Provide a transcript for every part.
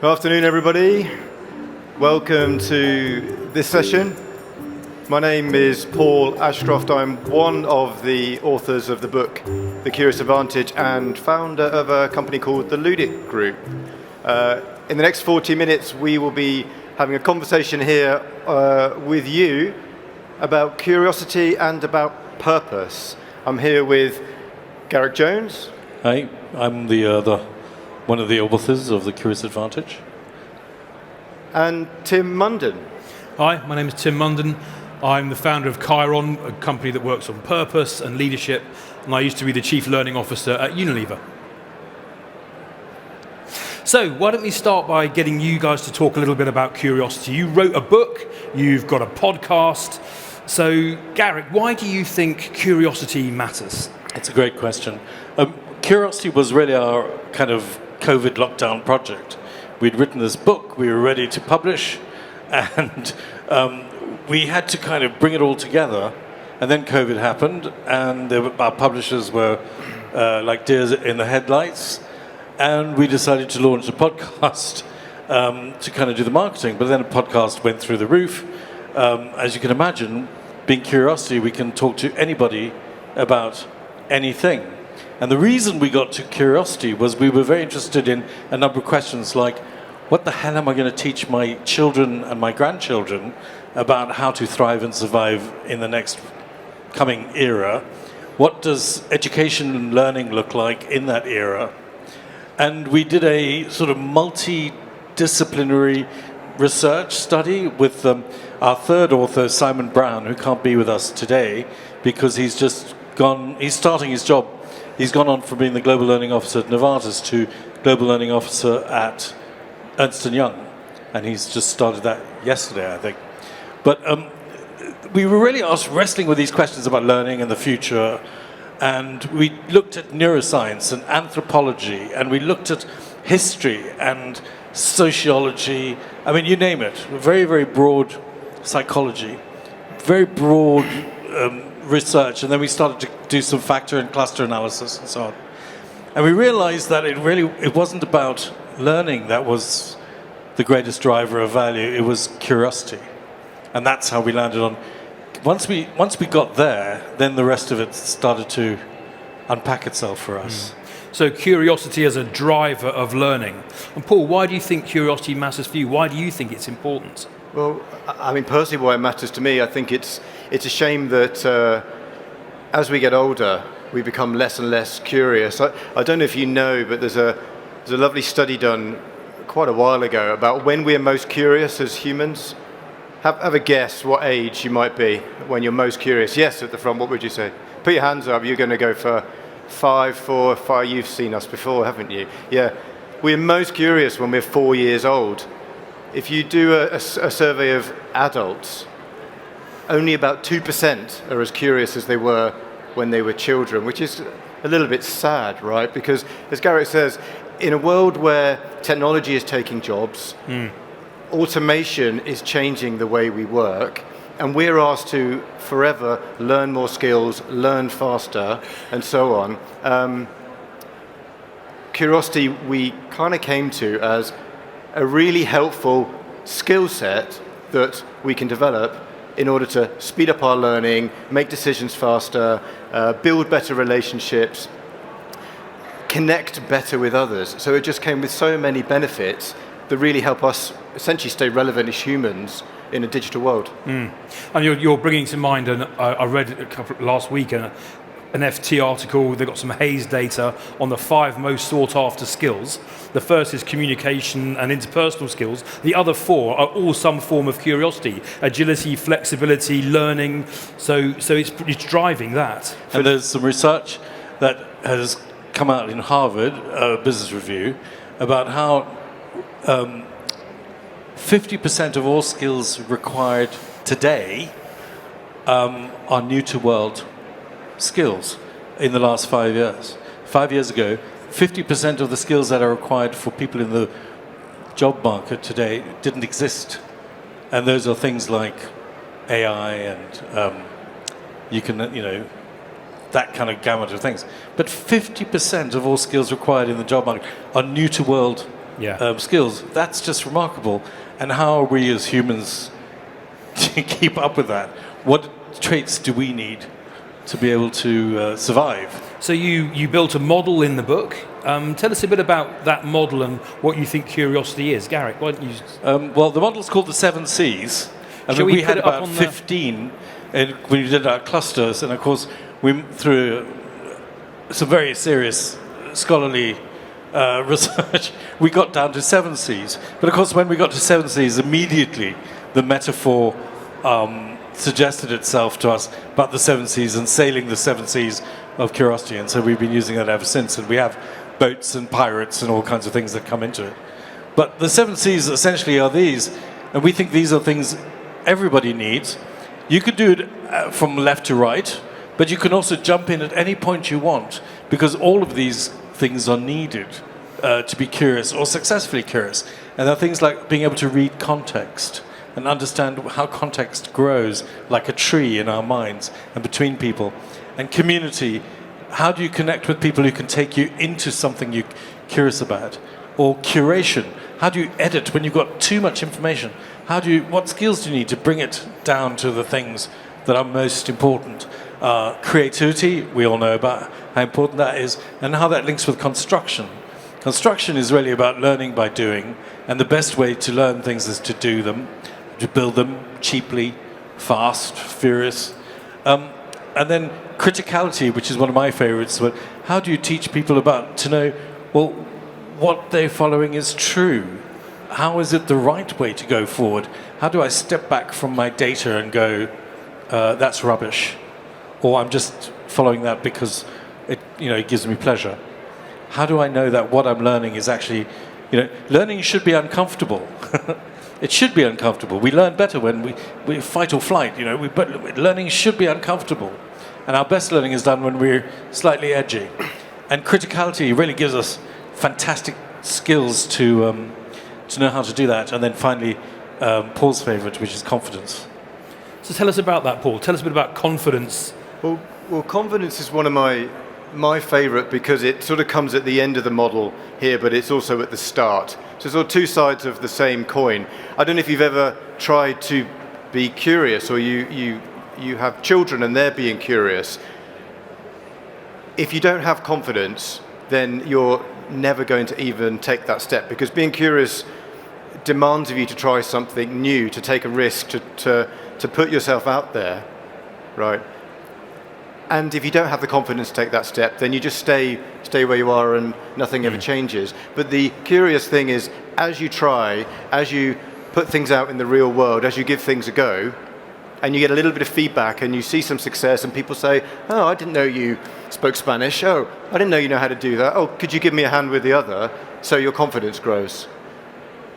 Good afternoon, everybody. Welcome to this session. My name is Paul Ashcroft. I'm one of the authors of the book, The Curious Advantage, and founder of a company called the Ludic Group. In the next 40 minutes, we will be having a conversation here with you about curiosity and about purpose. I'm here with Garrick Jones. Hi, I'm one of the authors of The Curious Advantage. And Tim Munden. Hi, my name is Tim Munden. I'm the founder of Chiron, a company that works on purpose and leadership, and I used to be the Chief Learning Officer at Unilever. So why don't we start by getting you guys to talk a little bit about curiosity. You wrote a book, you've got a podcast. So Garrick, why do you think curiosity matters? That's a great question. Curiosity was really our kind of COVID lockdown project. We'd written this book, we were ready to publish, and we had to kind of bring it all together. And then COVID happened, and our publishers were like deers in the headlights, and we decided to launch a podcast to kind of do the marketing. But then a podcast went through the roof. As you can imagine, being curiosity, we can talk to anybody about anything. And the reason we got to curiosity was we were very interested in a number of questions like, what the hell am I going to teach my children and my grandchildren about how to thrive and survive in the next coming era? What does education and learning look like in that era? And we did a sort of multidisciplinary research study with our third author, Simon Brown, who can't be with us today because he's starting his job. He's gone on from being the Global Learning Officer at Novartis to Global Learning Officer at Ernst & Young. And he's just started that yesterday, I think. But we were really wrestling with these questions about learning and the future. And we looked at neuroscience and anthropology. And we looked at history and sociology. I mean, you name it. Very, very broad psychology. Very broad research, and then we started to do some factor and cluster analysis and so on. And we realized that it wasn't about learning that was the greatest driver of value, it was curiosity. And that's how we landed on. Once we got there, then the rest of it started to unpack itself for us. So curiosity as a driver of learning. And Paul, why do you think curiosity matters for you? Why do you think it's important? Well, I mean, personally, why it matters to me, I think it's a shame that as we get older, we become less and less curious. I don't know if you know, but there's a lovely study done quite a while ago about when we're most curious as humans. Have a guess what age you might be when you're most curious. Yes, at the front, what would you say? Put your hands up, you're going to go for 5, 4, 5. You've seen us before, haven't you? Yeah, we're most curious when we're 4 years old. If you do a survey of adults, only about 2% are as curious as they were when they were children, which is a little bit sad, right? Because, as Garrick says, in a world where technology is taking jobs, automation is changing the way we work, and we're asked to forever learn more skills, learn faster, and so on. Curiosity we kind of came to as a really helpful skill set that we can develop in order to speed up our learning, make decisions faster, build better relationships, connect better with others. So it just came with so many benefits that really help us essentially stay relevant as humans in a digital world. And you're bringing to mind, and I read last week, an FT article. They got some Hayes data on the 5 most sought after skills. The first is communication and interpersonal skills. The other 4 are all some form of curiosity, agility, flexibility, learning. So it's driving that. And there's some research that has come out in Harvard Business Review about how 50% of all skills required today are new to world skills in the last 5 years. 5 years ago, 50% of the skills that are required for people in the job market today didn't exist. And those are things like AI and that kind of gamut of things. But 50% of all skills required in the job market are new to world skills. That's just remarkable. And how are we as humans to keep up with that? What traits do we need to be able to survive? So you built a model in the book. Tell us a bit about that model and what you think curiosity is. Garrick, why don't you... Well, the model's called the 7 Cs. I mean, we had about 15 when we did our clusters, and of course, we through some very serious scholarly research, we got down to 7 Cs. But of course, when we got to 7 Cs, immediately the metaphor suggested itself to us about the 7 Cs and sailing the 7 Cs of curiosity. And so we've been using that ever since. And we have boats and pirates and all kinds of things that come into it. But the 7 Cs essentially are these, and we think these are things everybody needs. You could do it from left to right, but you can also jump in at any point you want, because all of these things are needed to be curious or successfully curious. And there are things like being able to read context and understand how context grows like a tree in our minds and between people. And community, how do you connect with people who can take you into something you're curious about? Or curation, how do you edit when you've got too much information? What skills do you need to bring it down to the things that are most important? Creativity, we all know about how important that is, and how that links with construction. Construction is really about learning by doing, and the best way to learn things is to do them, to build them cheaply, fast, furious. And then criticality, which is one of my favorites, but how do you teach people to know, well, what they're following is true? How is it the right way to go forward? How do I step back from my data and go, that's rubbish? Or I'm just following that because it gives me pleasure. How do I know that what I'm learning is actually, learning should be uncomfortable. It should be uncomfortable. We learn better when we fight or flight, but learning should be uncomfortable. And our best learning is done when we're slightly edgy. And criticality really gives us fantastic skills to know how to do that. And then finally, Paul's favorite, which is confidence. So tell us about that, Paul. Tell us a bit about confidence. Well, confidence is one of my favorite because it sort of comes at the end of the model here, but it's also at the start. So it's sort of two sides of the same coin. I don't know if you've ever tried to be curious, or you have children and they're being curious. If you don't have confidence, then you're never going to even take that step, because being curious demands of you to try something new, to take a risk, to put yourself out there, right? And if you don't have the confidence to take that step, then you just stay where you are and nothing ever changes. But the curious thing is, as you try, as you put things out in the real world, as you give things a go, and you get a little bit of feedback and you see some success and people say, oh, I didn't know you spoke Spanish. Oh, I didn't know you know how to do that. Oh, could you give me a hand with the other? So your confidence grows.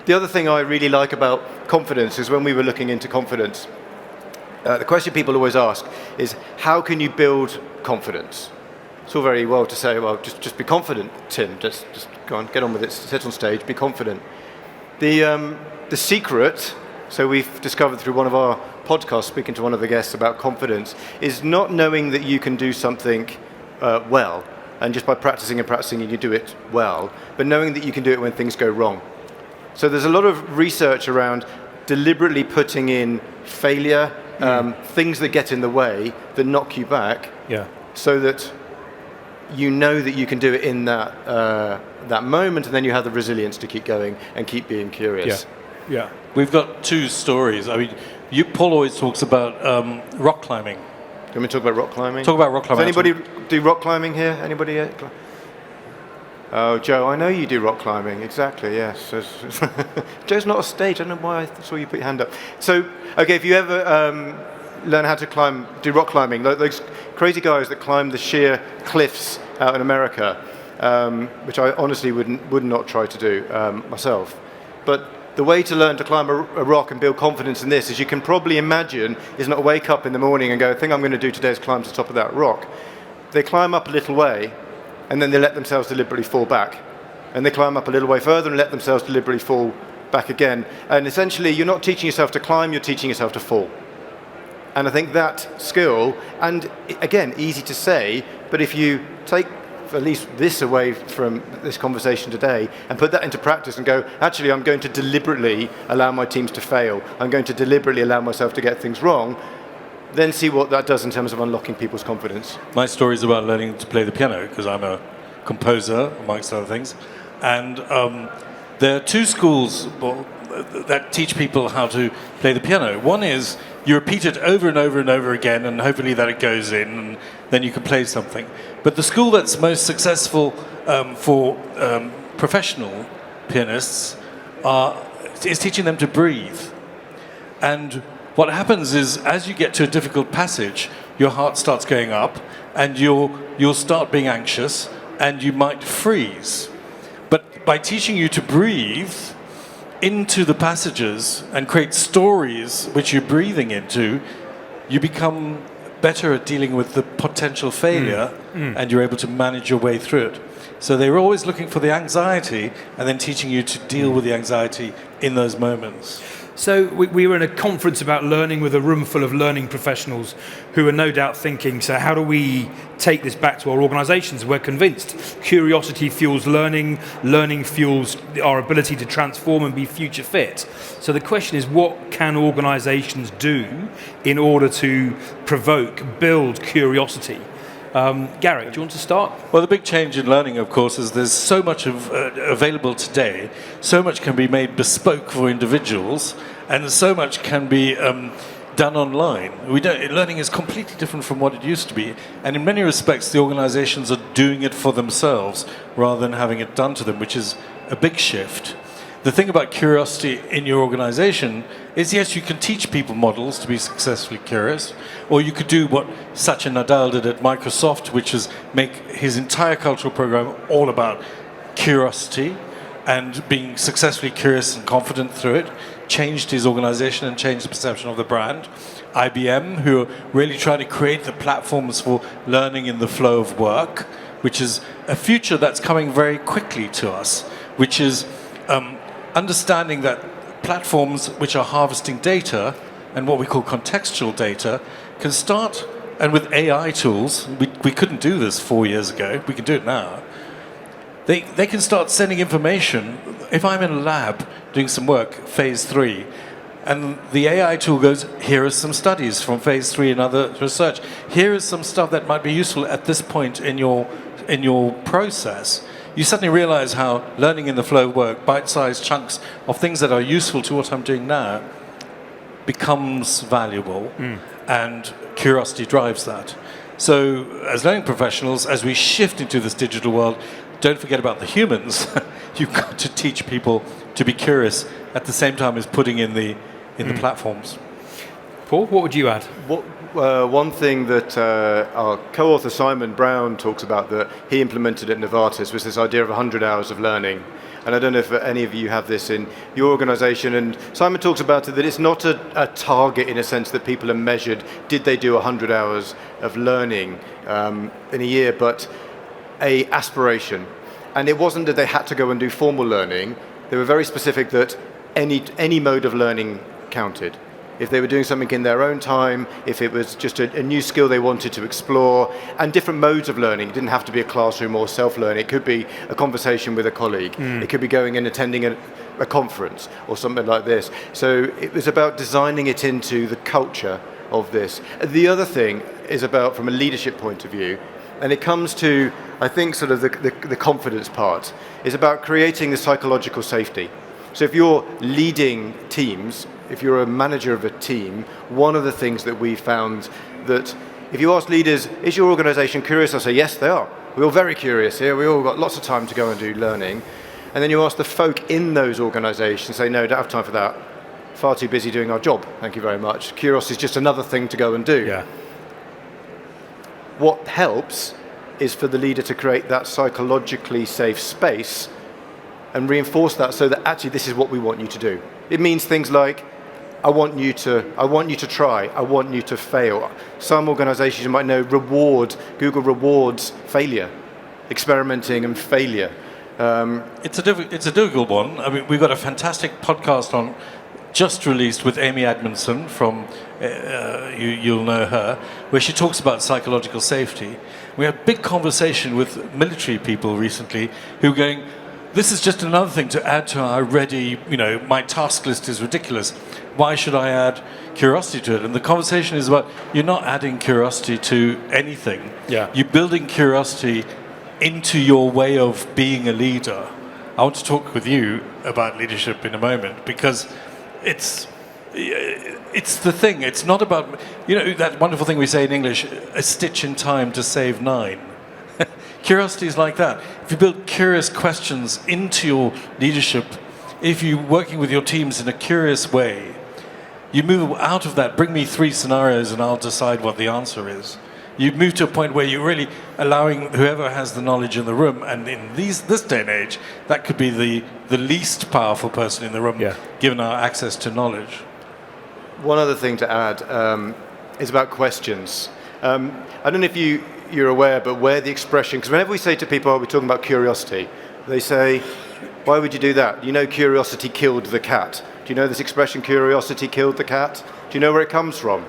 The other thing I really like about confidence is when we were looking into confidence, the question people always ask is, how can you build confidence? It's all very well to say, well, just be confident, Tim. Just go on, get on with it, sit on stage, be confident. The secret, so we've discovered through one of our podcasts, speaking to one of the guests about confidence, is not knowing that you can do something well, and just by practicing and practicing you can do it well, but knowing that you can do it when things go wrong. So there's a lot of research around deliberately putting in failure, things that get in the way, that knock you back, so that you know that you can do it in that moment, and then you have the resilience to keep going and keep being curious. Yeah. We've got two stories. I mean, Paul always talks about rock climbing. Can we talk about rock climbing? Talk about rock climbing. Does anybody do rock climbing here? Anybody here? Oh, Joe, I know you do rock climbing. Exactly, yes. Joe's not a stage. I don't know why I saw you put your hand up. So, okay, if you ever learn how to do rock climbing, those crazy guys that climb the sheer cliffs out in America, which I honestly would not try to do myself. But the way to learn to climb a rock and build confidence in this, as you can probably imagine, is not wake up in the morning and go, the thing I'm going to do today is climb to the top of that rock. They climb up a little way, and then they let themselves deliberately fall back. And they climb up a little way further and let themselves deliberately fall back again. And essentially, you're not teaching yourself to climb, you're teaching yourself to fall. And I think that skill, and again, easy to say, but if you take at least this away from this conversation today and put that into practice and go, actually, I'm going to deliberately allow my teams to fail. I'm going to deliberately allow myself to get things wrong. Then see what that does in terms of unlocking people's confidence. My story is about learning to play the piano because I'm a composer, amongst other things. And there are two schools that teach people how to play the piano. One is you repeat it over and over and over again, and hopefully that it goes in, and then you can play something. But the school that's most successful for professional pianists is teaching them to breathe. And what happens is, as you get to a difficult passage, your heart starts going up, and you'll start being anxious, and you might freeze. But by teaching you to breathe into the passages and create stories which you're breathing into, you become better at dealing with the potential failure, and you're able to manage your way through it. So they were always looking for the anxiety and then teaching you to deal with the anxiety in those moments. So we were in a conference about learning with a room full of learning professionals who are no doubt thinking, so how do we take this back to our organisations? We're convinced curiosity fuels learning, learning fuels our ability to transform and be future fit. So the question is, what can organisations do in order to provoke, build curiosity? Garrick, do you want to start? Well, the big change in learning, of course, is there's so much available today, so much can be made bespoke for individuals, and so much can be done online. Learning is completely different from what it used to be, and in many respects, the organizations are doing it for themselves rather than having it done to them, which is a big shift. The thing about curiosity in your organization is, yes, you can teach people models to be successfully curious, or you could do what Satya Nadella did at Microsoft, which is make his entire cultural program all about curiosity and being successfully curious and confident through it, changed his organization and changed the perception of the brand. IBM, who are really trying to create the platforms for learning in the flow of work, which is a future that's coming very quickly to us, which is understanding that platforms which are harvesting data and what we call contextual data can start, and with AI tools, we couldn't do this 4 years ago, we can do it now. They can start sending information. If I'm in a lab doing some work, phase 3, and the AI tool goes, here are some studies from phase 3 and other research. Here is some stuff that might be useful at this point in your process. You suddenly realize how learning in the flow of work, bite-sized chunks of things that are useful to what I'm doing now, becomes valuable, and curiosity drives that. So as learning professionals, as we shift into this digital world, don't forget about the humans. You've got to teach people to be curious at the same time as putting in the platforms. Paul, what would you add? One thing that our co-author Simon Brown talks about that he implemented at Novartis was this idea of 100 hours of learning. And I don't know if any of you have this in your organization. And Simon talks about it that it's not a target in a sense that people are measured. Did they do 100 hours of learning in a year, but a aspiration. And it wasn't that they had to go and do formal learning. They were very specific that any mode of learning counted. If they were doing something in their own time, if it was just a new skill they wanted to explore, and different modes of learning. It didn't have to be a classroom or self-learning. It could be a conversation with a colleague. It could be going and attending a conference or something like this. So it was about designing it into the culture of this. The other thing is about, from a leadership point of view, and it comes to, I think, sort of the confidence part, is about creating the psychological safety. So if you're leading teams, if you're a manager of a team, one of the things that we found that if you ask leaders, is your organization curious? They'll say, yes, they are. We're all very curious here. We all got lots of time to go and do learning. And then you ask the folk in those organizations, say, no, don't have time for that. Far too busy doing our job. Thank you very much. Curiosity is just another thing to go and do. Yeah. What helps is for the leader to create that psychologically safe space and reinforce that so that actually this is what we want you to do. It means things like, I want you to try, I want you to fail. Some organizations you might know Google rewards failure, experimenting and failure. It's a difficult one. I mean, we've got a fantastic podcast on just released with Amy Edmondson from, you'll know her, where she talks about psychological safety. We had a big conversation with military people recently who were going, this is just another thing to add to our already, my task list is ridiculous. Why should I add curiosity to it? And the conversation is about, you're not adding curiosity to anything. Yeah. You're building curiosity into your way of being a leader. I want to talk with you about leadership in a moment, because it's the thing. It's not about, that wonderful thing we say in English, a stitch in time to save 9. Curiosity is like that. If you build curious questions into your leadership, if you're working with your teams in a curious way, you move out of that, bring me 3 scenarios and I'll decide what the answer is. You move to a point where you're really allowing whoever has the knowledge in the room, and in this day and age, that could be the least powerful person in the room, given our access to knowledge. One other thing to add is about questions. I don't know if you're aware, but where the expression, because whenever we say to people, we're talking about curiosity, they say, why would you do that? Curiosity killed the cat. Do you know this expression, curiosity killed the cat? Do you know where it comes from?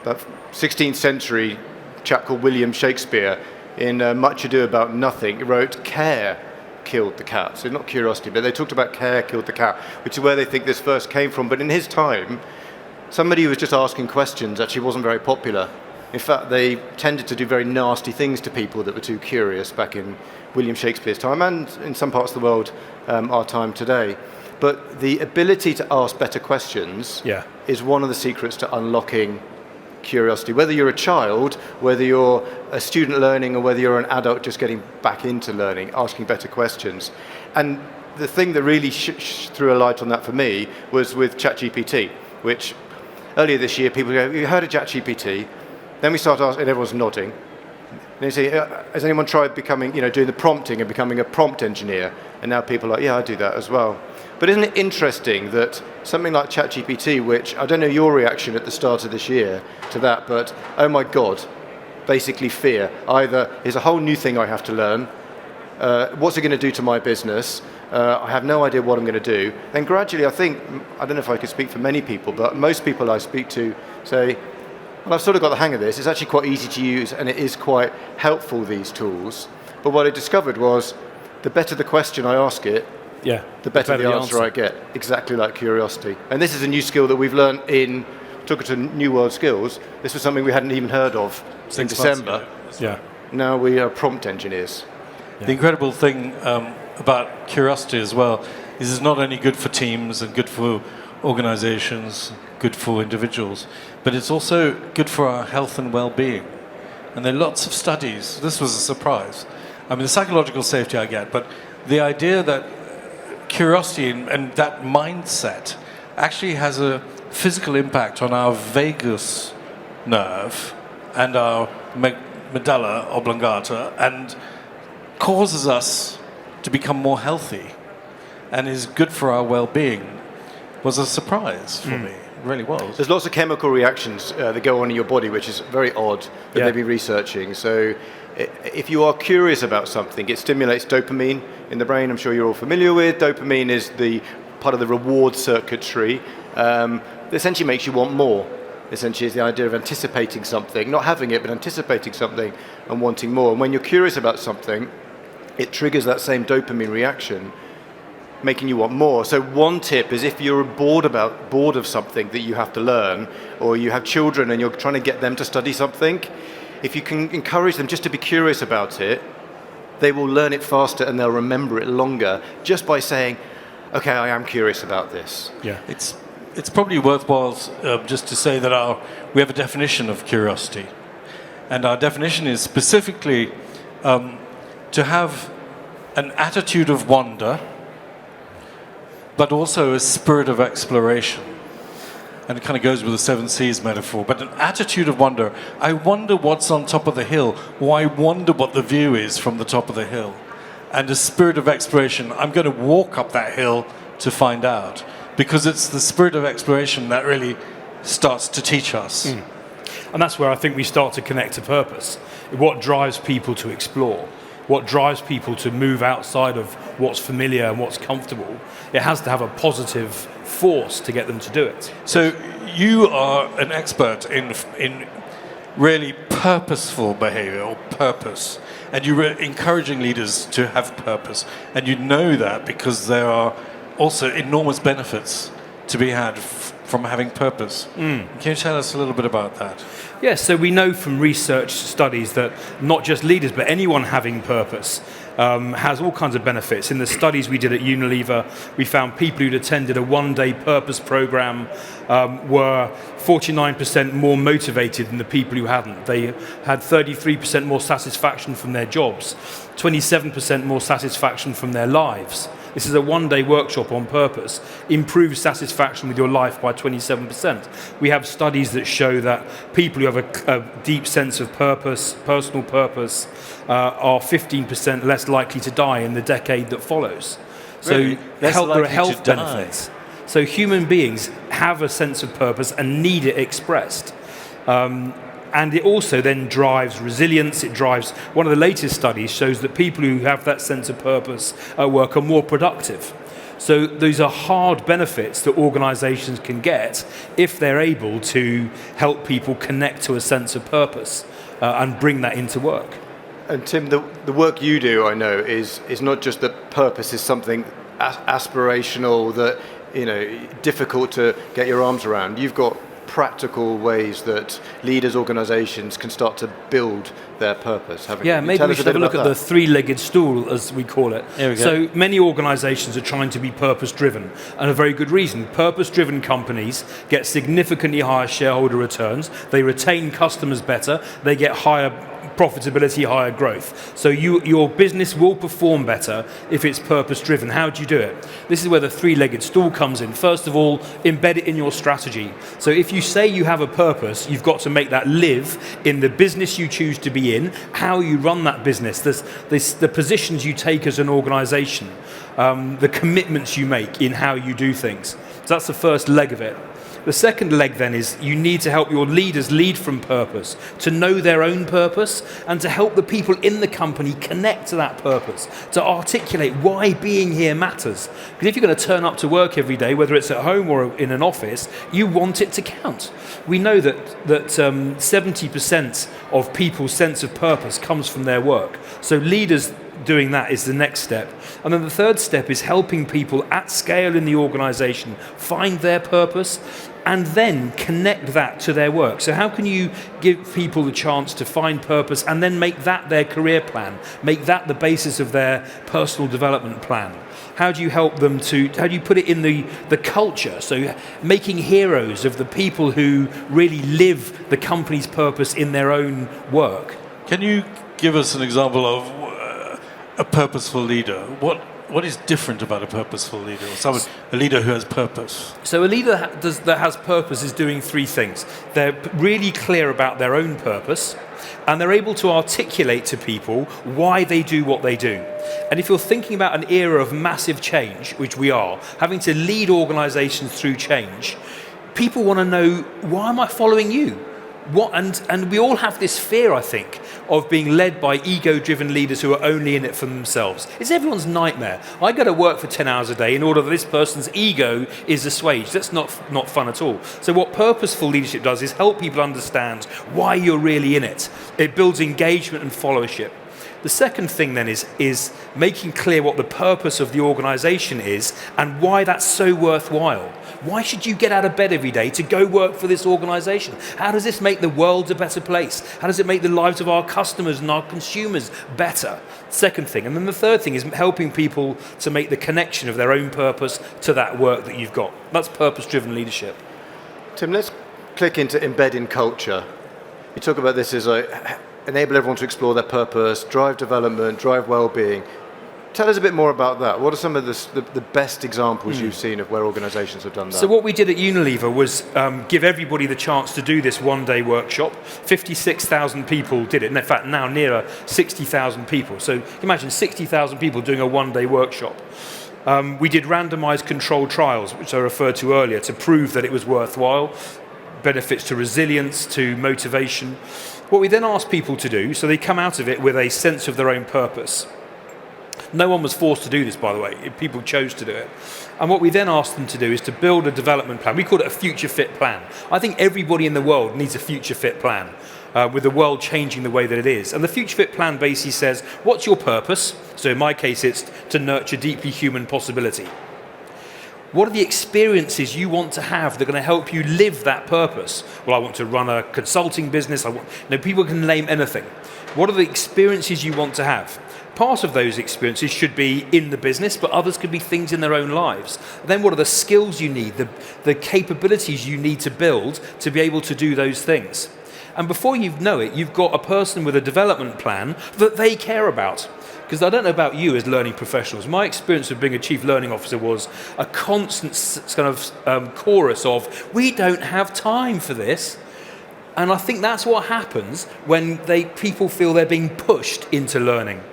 That 16th century chap called William Shakespeare, in Much Ado About Nothing, wrote care killed the cat. So not curiosity, but they talked about care killed the cat, which is where they think this verse came from. But in his time, somebody who was just asking questions actually wasn't very popular. In fact, they tended to do very nasty things to people that were too curious back in William Shakespeare's time, and in some parts of the world, our time today. But the ability to ask better questions is one of the secrets to unlocking curiosity. Whether you're a child, whether you're a student learning, or whether you're an adult just getting back into learning, asking better questions. And the thing that really threw a light on that for me was with ChatGPT, which earlier this year people go, you heard of ChatGPT? Then we start asking, and everyone's nodding. And you say, has anyone tried becoming, doing the prompting and becoming a prompt engineer? And now people are like, yeah, I do that as well. But isn't it interesting that something like ChatGPT, which I don't know your reaction at the start of this year to that, but oh my God, basically fear. Either is a whole new thing I have to learn, what's it going to do to my business? I have no idea what I'm going to do. Then gradually, I don't know if I could speak for many people, but most people I speak to say, well, I've sort of got the hang of this. It's actually quite easy to use, and it is quite helpful, these tools. But what I discovered was, the better the question I ask it, the better the answer I get, exactly like curiosity. And this is a new skill that we've learned took it to New World Skills. This was something we hadn't even heard of in December. Now we are prompt engineers. The incredible thing about curiosity as well is it's not only good for teams and good for organizations, good for individuals, but it's also good for our health and well-being. And there are lots of studies. This was a surprise. I mean, the psychological safety I get, but the idea that curiosity and that mindset actually has a physical impact on our vagus nerve and our medulla oblongata, and causes us to become more healthy and is good for our well-being, was a surprise for me. It really was. There's lots of chemical reactions that go on in your body, which is very odd that they've been researching. So if you are curious about something, it stimulates dopamine in the brain. I'm sure you're all familiar with. Dopamine is the part of the reward circuitry that essentially makes you want more. Essentially is the idea of anticipating something, not having it, but anticipating something and wanting more. And when you're curious about something, it triggers that same dopamine reaction, making you want more. So one tip is, if you're bored of something that you have to learn, or you have children and you're trying to get them to study something, if you can encourage them just to be curious about it, they will learn it faster and they'll remember it longer, just by saying, okay, I am curious about this. It's probably worthwhile just to say that we have a definition of curiosity. And our definition is specifically to have an attitude of wonder, but also a spirit of exploration. And it kind of goes with the 7 Seas metaphor, but an attitude of wonder. I wonder what's on top of the hill, or I wonder what the view is from the top of the hill. And a spirit of exploration. I'm going to walk up that hill to find out, because it's the spirit of exploration that really starts to teach us. And that's where I think we start to connect to purpose. What drives people to explore? what drives people to move outside of what's familiar and what's comfortable, it has to have a positive force to get them to do it. So you are an expert in really purposeful behavior or purpose, and you're encouraging leaders to have purpose, and you know that because there are also enormous benefits to be had from having purpose. Can you tell us a little bit about that? Yes, so we know from research studies that not just leaders, but anyone having purpose has all kinds of benefits. In the studies we did at Unilever, we found people who'd attended a one-day purpose program were 49% more motivated than the people who hadn't. They had 33% more satisfaction from their jobs, 27% more satisfaction from their lives. This is a one-day workshop on purpose. Improves satisfaction with your life by 27%. We have studies that show that people who have a deep sense of purpose, personal purpose, are 15% less likely to die in the decade that follows. Really? So there are health benefits. So human beings have a sense of purpose and need it expressed. And it also then drives resilience. It drives, one of the latest studies shows that people who have that sense of purpose at work are more productive. So those are hard benefits that organizations can get if they're able to help people connect to a sense of purpose and bring that into work. And Tim, the work you do, I know, is not just that purpose is something aspirational that, difficult to get your arms around. You've got practical ways that leaders, organizations can start to build their purpose. Maybe we should have a look at the three-legged stool, as we call it. There we go. So many organizations are trying to be purpose-driven, and a very good reason. Purpose-driven companies get significantly higher shareholder returns, they retain customers better, they get higher profitability, higher growth. So your business will perform better if it's purpose-driven. How do you do it? This is where the three-legged stool comes in. First of all, embed it in your strategy. So if you say you have a purpose, you've got to make that live in the business you choose to be in, how you run that business, the positions you take as an organization, the commitments you make in how you do things. So that's the first leg of it. The second leg then is you need to help your leaders lead from purpose, to know their own purpose, and to help the people in the company connect to that purpose, to articulate why being here matters. Because if you're going to turn up to work every day, whether it's at home or in an office, you want it to count. We know that 70% of people's sense of purpose comes from their work. So leaders doing that is the next step. And then the third step is helping people at scale in the organization find their purpose and then connect that to their work. So how can you give people the chance to find purpose and then make that their career plan, make that the basis of their personal development plan? How do you help them how do you put it in the culture? So making heroes of the people who really live the company's purpose in their own work. Can you give us an example of a purposeful leader? What is different about a purposeful leader, or a leader who has purpose? So a leader that has purpose is doing three things. They're really clear about their own purpose, and they're able to articulate to people why they do what they do. And if you're thinking about an era of massive change, which we are, having to lead organizations through change, people want to know, why am I following you? And we all have this fear, I think, of being led by ego-driven leaders who are only in it for themselves. It's everyone's nightmare. I go to work for 10 hours a day in order that this person's ego is assuaged. That's not fun at all. So what purposeful leadership does is help people understand why you're really in it. It builds engagement and followership. The second thing then is making clear what the purpose of the organization is and why that's so worthwhile. Why should you get out of bed every day to go work for this organization? How does this make the world a better place? How does it make the lives of our customers and our consumers better? Second thing. And then the third thing is helping people to make the connection of their own purpose to that work that you've got. That's purpose-driven leadership. Tim, let's click into embedding culture. You talk about this as enable everyone to explore their purpose, drive development, drive well-being. Tell us a bit more about that. What are some of the best examples you've seen of where organizations have done that? So what we did at Unilever was give everybody the chance to do this one-day workshop. 56,000 people did it, and in fact now nearer 60,000 people. So imagine 60,000 people doing a one-day workshop. We did randomized controlled trials, which I referred to earlier, to prove that it was worthwhile, benefits to resilience, to motivation. What we then ask people to do, so they come out of it with a sense of their own purpose. No one was forced to do this, by the way. People chose to do it. And what we then asked them to do is to build a development plan. We call it a future fit plan. I think everybody in the world needs a future fit plan, with the world changing the way that it is. And the future fit plan basically says, what's your purpose? So in my case, it's to nurture deeply human possibility. What are the experiences you want to have that are going to help you live that purpose? Well, I want to run a consulting business. People can name anything. What are the experiences you want to have? Part of those experiences should be in the business, but others could be things in their own lives. Then what are the skills you need, the capabilities you need to build to be able to do those things? And before you know it, you've got a person with a development plan that they care about. Because I don't know about you as learning professionals, my experience of being a chief learning officer was a constant kind of chorus of, we don't have time for this. And I think that's what happens when people feel they're being pushed into learning.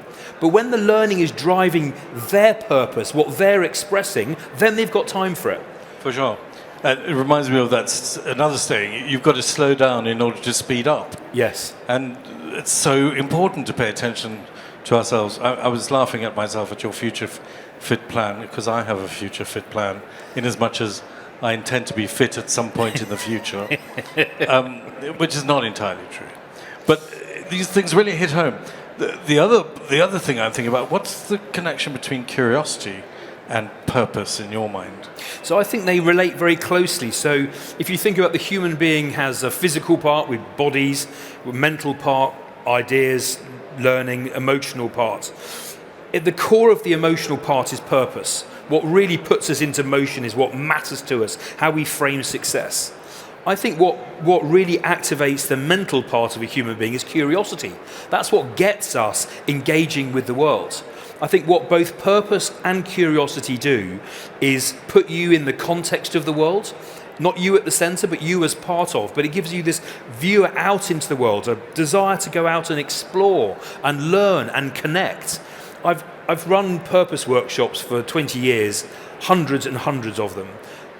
But when the learning is driving their purpose, what they're expressing, then they've got time for it. For sure. It reminds me of another saying, you've got to slow down in order to speed up. Yes. And it's so important to pay attention to ourselves. I was laughing at myself at your future fit plan, because I have a future fit plan, in as much as I intend to be fit at some point in the future, which is not entirely true. But these things really hit home. The other thing I'm thinking about, what's the connection between curiosity and purpose in your mind? So I think they relate very closely. So if you think about the human being has a physical part with bodies, with mental part, ideas, learning, emotional part. At the core of the emotional part is purpose. What really puts us into motion is what matters to us, how we frame success. I think what really activates the mental part of a human being is curiosity. That's what gets us engaging with the world. I think what both purpose and curiosity do is put you in the context of the world, not you at the centre, but you as part of. But it gives you this view out into the world, a desire to go out and explore and learn and connect. I've run purpose workshops for 20 years, hundreds and hundreds of them.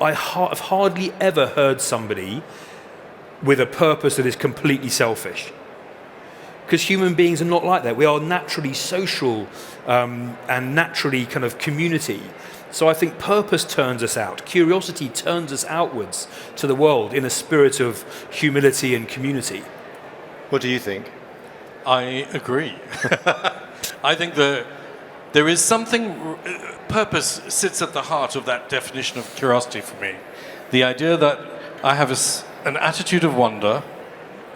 I've hardly ever heard somebody with a purpose that is completely selfish. Because human beings are not like that. We are naturally social and naturally kind of community. So I think purpose turns us out. Curiosity turns us outwards to the world in a spirit of humility and community. What do you think? I agree. I think there is something, purpose sits at the heart of that definition of curiosity for me. The idea that I have an attitude of wonder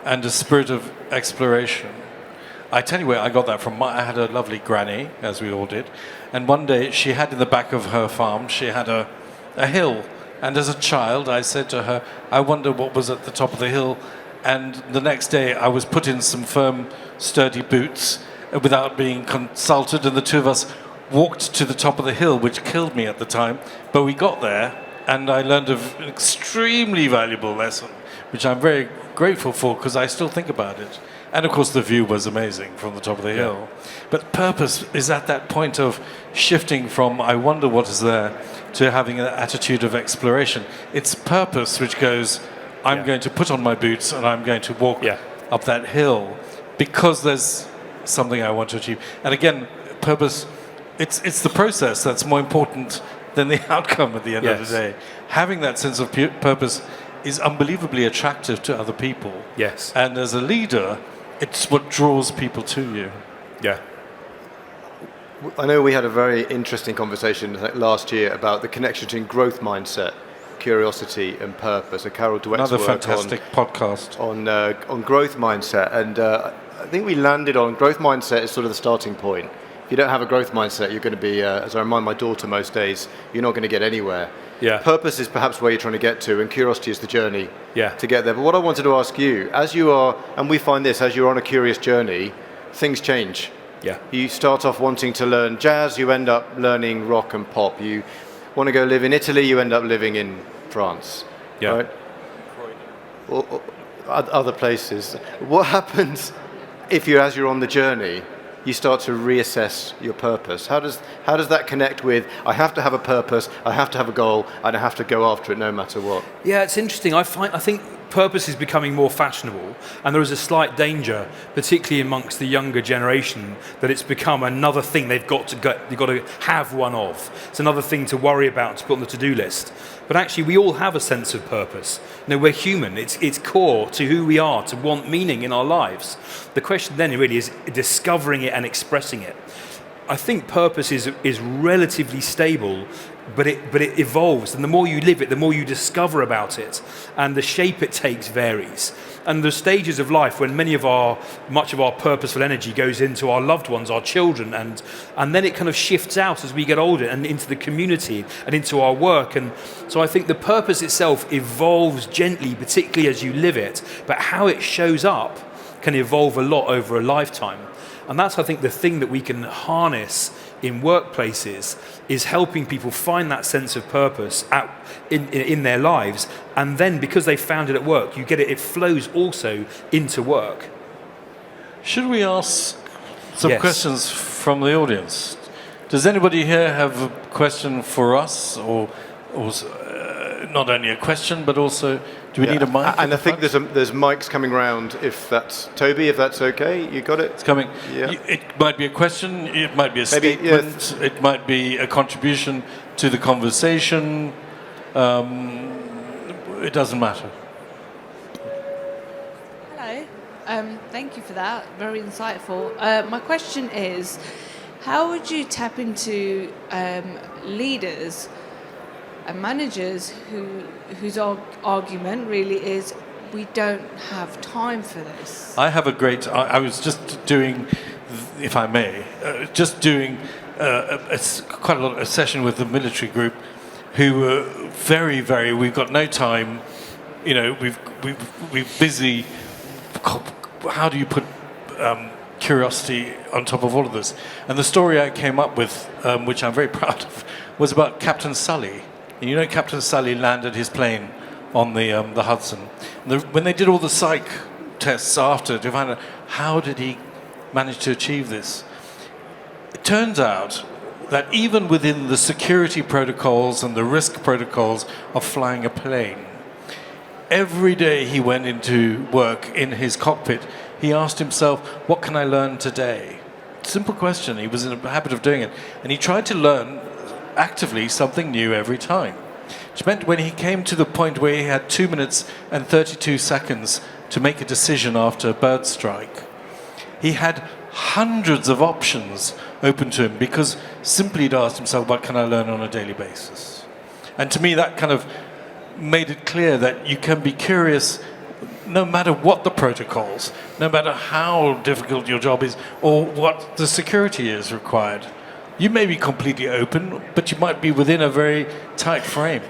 and a spirit of exploration. I tell you where I got that from. I had a lovely granny, as we all did, and one day she had in the back of her farm, she had a hill. And as a child, I said to her, I wonder what was at the top of the hill. And the next day I was put in some firm, sturdy boots without being consulted, and the two of us walked to the top of the hill, which killed me at the time. But we got there, and I learned an extremely valuable lesson, which I'm very grateful for, because I still think about it. And of course the view was amazing from the top of the hill. But purpose is at that point of shifting from I wonder what is there to having an attitude of exploration. It's purpose which goes, I'm going to put on my boots and I'm going to walk up that hill because there's something I want to achieve. And again, purpose, it's the process that's more important than the outcome at the end of the day. Having that sense of purpose is unbelievably attractive to other people. Yes. And as a leader, it's what draws people to you. Yeah. I know we had a very interesting conversation last year about the connection between growth mindset, curiosity, and purpose. Carol Dweck's Another work fantastic podcast on growth mindset, and I think we landed on growth mindset is sort of the starting point. If you don't have a growth mindset, you're going to be, as I remind my daughter most days, you're not going to get anywhere. Yeah. Purpose is perhaps where you're trying to get to, and curiosity is the journey to get there. But what I wanted to ask you, as you are, and we find this, as you're on a curious journey, things change. Yeah. You start off wanting to learn jazz, you end up learning rock and pop. You want to go live in Italy, you end up living in France. Yeah. Right? Or other places. What happens if you, as you're on the journey, you start to reassess your purpose? How does that connect with, I have to have a purpose, I have to have a goal, and I have to go after it no matter what? Yeah, it's interesting. I think purpose is becoming more fashionable, and there is a slight danger, particularly amongst the younger generation, that it's become another thing they've got to have one of. It's another thing to worry about, to put on the to-do list. But actually, we all have a sense of purpose. We're human. It's core to who we are, to want meaning in our lives. The question then really is discovering it and expressing it. I think purpose is relatively stable, but it evolves, and the more you live it, the more you discover about it, and the shape it takes varies. And the stages of life when much of our purposeful energy goes into our loved ones, our children, and then it kind of shifts out as we get older and into the community and into our work. And so I think the purpose itself evolves gently, particularly as you live it, but how it shows up can evolve a lot over a lifetime. And that's, I think, the thing that we can harness in workplaces, is helping people find that sense of purpose in their lives. And then, because they found it at work, it flows also into work. Should we ask some questions from the audience? Does anybody here have a question for us, or not only a question, but also, do we need a mic? And I think there's mics coming round. If that's Toby, if that's okay, you got it. It's coming. Yeah. It might be a question. It might be a statement. It might be a contribution to the conversation. It doesn't matter. Hello. Thank you for that. Very insightful. My question is, how would you tap into leaders and managers whose argument really is, we don't have time for this? I have a great. I was just doing, if I may, quite a session with the military group, who were very, very. We've got no time. We're busy. How do you put curiosity on top of all of this? And the story I came up with, which I'm very proud of, was about Captain Sully. And Captain Sully landed his plane on the Hudson. When they did all the psych tests after to find out how did he manage to achieve this, it turns out that even within the security protocols and the risk protocols of flying a plane, every day he went into work in his cockpit, he asked himself, what can I learn today? Simple question. He was in the habit of doing it. And he tried to learn actively something new every time. Which meant when he came to the point where he had 2 minutes and 32 seconds to make a decision after a bird strike, he had hundreds of options open to him, because simply he'd asked himself, what can I learn on a daily basis? And to me, that kind of made it clear that you can be curious no matter what the protocols, no matter how difficult your job is, or what the security is required. You may be completely open, but you might be within a very tight frame.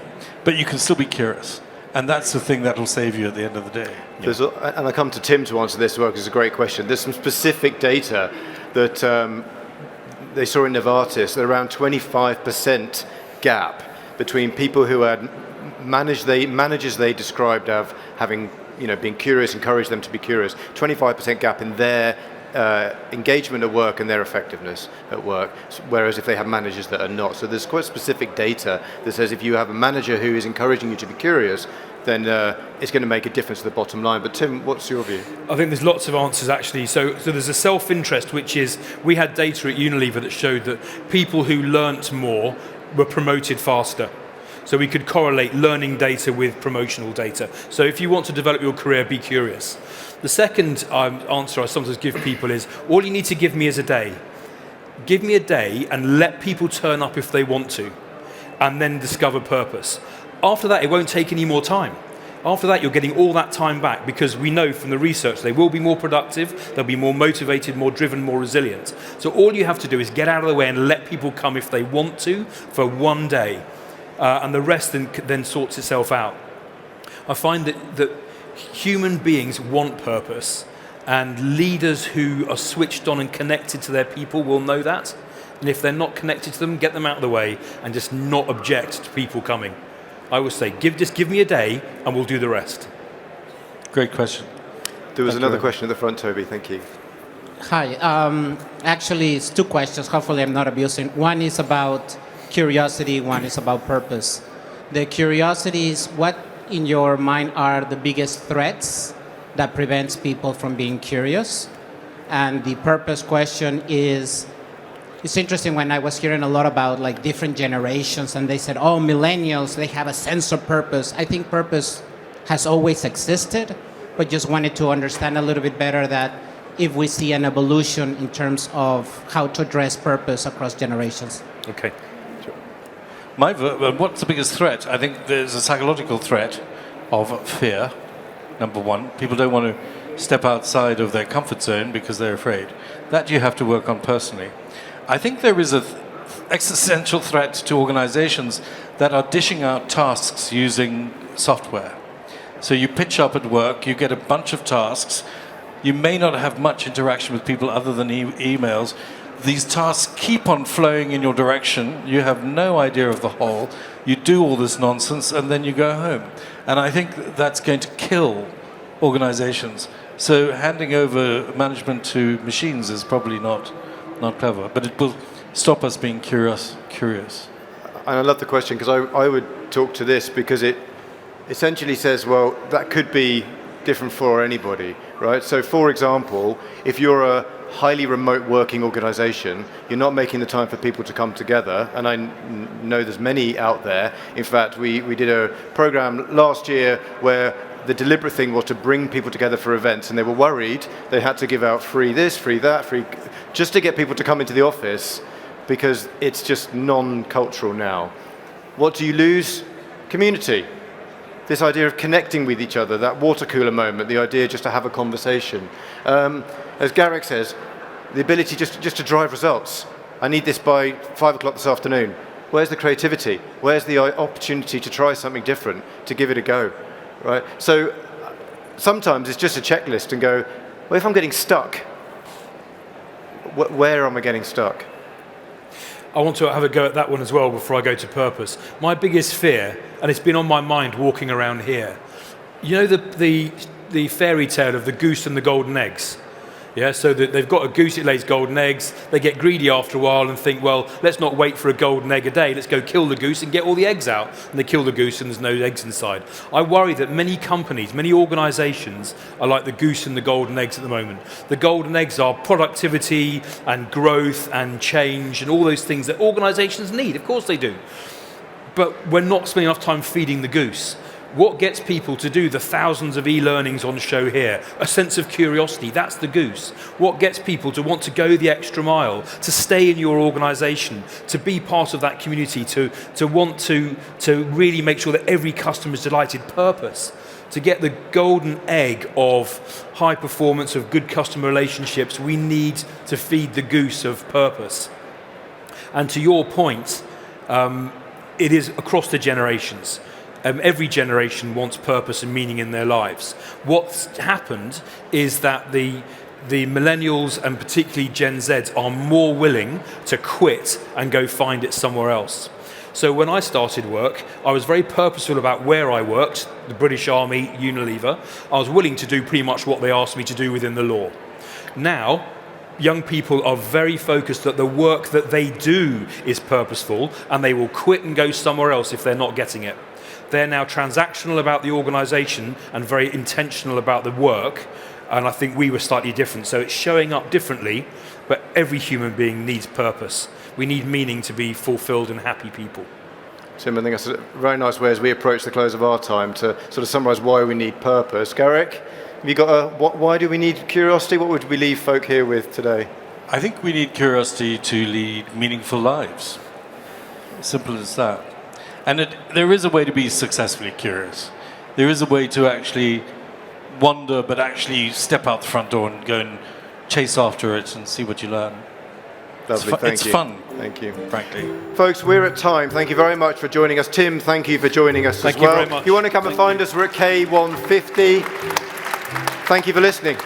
But you can still be curious. And that's the thing that will save you at the end of the day. And I come to Tim to answer this as well, because it's a great question. There's some specific data that they saw in Novartis, that around 25% gap between people who had managers they described of having being curious, encouraged them to be curious, 25% gap in their engagement at work and their effectiveness at work, whereas if they have managers that are not. So there's quite specific data that says if you have a manager who is encouraging you to be curious, then it's going to make a difference to the bottom line. But Tim, what's your view? I think there's lots of answers actually. So there's a self-interest, which is, we had data at Unilever that showed that people who learnt more were promoted faster. So we could correlate learning data with promotional data. So if you want to develop your career, be curious. The second answer I sometimes give people is, all you need to give me is a day. Give me a day and let people turn up if they want to, and then discover purpose. After that, it won't take any more time. After that, you're getting all that time back, because we know from the research they will be more productive, they'll be more motivated, more driven, more resilient. So all you have to do is get out of the way and let people come if they want to for one day. And the rest then sorts itself out. I find that human beings want purpose, and leaders who are switched on and connected to their people will know that. And if they're not connected to them, get them out of the way and just not object to people coming. I always say, just give me a day and we'll do the rest. Great question. There was another question at the front, Toby. Thank you. Hi. Actually, it's two questions. Hopefully I'm not abusing. One is about curiosity, one is about purpose. The curiosity is, what in your mind are the biggest threats that prevents people from being curious? And the purpose question is, it's interesting when I was hearing a lot about like different generations and they said, oh, millennials, they have a sense of purpose. I think purpose has always existed, but just wanted to understand a little bit better that if we see an evolution in terms of how to address purpose across generations. Okay. What's the biggest threat? I think there's a psychological threat of fear, number one. People don't want to step outside of their comfort zone because they're afraid. That you have to work on personally. I think there is an existential threat to organizations that are dishing out tasks using software. So you pitch up at work, you get a bunch of tasks, you may not have much interaction with people other than emails. These tasks keep on flowing in your direction. You have no idea of the whole. You do all this nonsense and then you go home. And I think that's going to kill organizations. So handing over management to machines is probably not clever, but it will stop us being curious. And I love the question because I would talk to this because it essentially says, well, that could be different for anybody, right? So for example, if you're a highly remote working organization, you're not making the time for people to come together, and I know there's many out there. In fact, we did a program last year where the deliberate thing was to bring people together for events, and they were worried they had to give out free this, free that, free, just to get people to come into the office because it's just non-cultural now. What do you lose? Community. This idea of connecting with each other, that water cooler moment, the idea just to have a conversation. As Garrick says, the ability just to drive results. I need this by 5 o'clock this afternoon. Where's the creativity? Where's the opportunity to try something different, to give it a go, right? So sometimes it's just a checklist and go, well, if I'm getting stuck, where am I getting stuck? I want to have a go at that one as well before I go to purpose. My biggest fear, and it's been on my mind walking around here, you know the fairy tale of the goose and the golden eggs? Yeah, so that they've got a goose, it lays golden eggs, they get greedy after a while and think, well, let's not wait for a golden egg a day, let's go kill the goose and get all the eggs out. And they kill the goose and there's no eggs inside. I worry that many companies, many organizations are like the goose and the golden eggs at the moment. The golden eggs are productivity and growth and change and all those things that organizations need, of course they do. But we're not spending enough time feeding the goose. What gets people to do the thousands of e-learnings on show here? A sense of curiosity, that's the goose. What gets people to want to go the extra mile, to stay in your organisation, to be part of that community, to want to really make sure that every customer is delighted? Purpose. To get the golden egg of high performance, of good customer relationships, we need to feed the goose of purpose. And to your point, it is across the generations. Every generation wants purpose and meaning in their lives. What's happened is that the millennials and particularly Gen Zs are more willing to quit and go find it somewhere else. So when I started work, I was very purposeful about where I worked, the British Army, Unilever. I was willing to do pretty much what they asked me to do within the law. Now, young people are very focused that the work that they do is purposeful and they will quit and go somewhere else if they're not getting it. They're now transactional about the organisation and very intentional about the work, and I think we were slightly different. So it's showing up differently, but every human being needs purpose. We need meaning to be fulfilled and happy people. Tim, I think that's a very nice way as we approach the close of our time to sort of summarise why we need purpose. Garrick, have you got why do we need curiosity? What would we leave folk here with today? I think we need curiosity to lead meaningful lives. Simple as that. And there is a way to be successfully curious. There is a way to actually wander, but actually step out the front door and go and chase after it and see what you learn. Lovely, thank you. It's fun. Thank you. Frankly. Folks, we're at time. Thank you very much for joining us. Tim, thank you for joining us as well. Thank you very much. If you want to come and find us, we're at K150. Thank you for listening.